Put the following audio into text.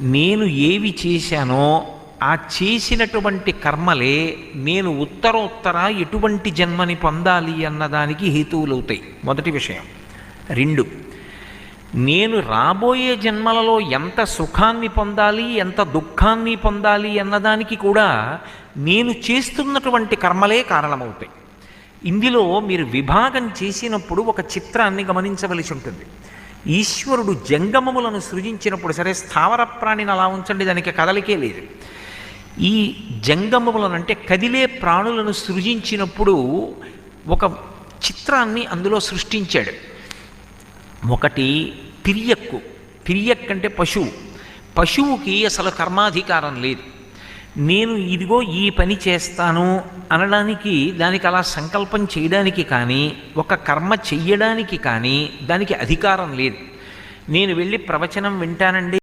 నేను ఏవి చేశానో ఆ చేసినటువంటి కర్మలే నేను ఉత్తరోత్తర ఎటువంటి జన్మని పొందాలి అన్నదానికి హేతువులవుతాయి. మొదటి విషయం. 2, నేను రాబోయే జన్మలలో ఎంత సుఖాన్ని పొందాలి, ఎంత దుఃఖాన్ని పొందాలి అన్నదానికి కూడా నేను చేస్తున్నటువంటి కర్మలే కారణమవుతాయి. ఇందులో మీరు విభాగం చేసినప్పుడు ఒక చిత్రాన్ని గమనించవలసి ఉంటుంది. ఈశ్వరుడు జంగమములను సృజించినప్పుడు, సరే స్థావర ప్రాణిని అలా ఉంచండి, దానికి కదలికే లేదు. ఈ జంగమములను అంటే కదిలే ప్రాణులను సృజించినప్పుడు ఒక చిత్రాన్ని అందులో సృష్టించాడు. ఒకటి తిరియక్కు. తిరియక్ అంటే పశువు. పశువుకి అసలు కర్మాధికారం లేదు. నేను ఇదిగో ఈ పని చేస్తాను అనడానికి, దానికి అలా సంకల్పం చేయడానికి కానీ, ఒక కర్మ చెయ్యడానికి కానీ దానికి అధికారం లేదు. నేను వెళ్ళి ప్రవచనం వింటానండి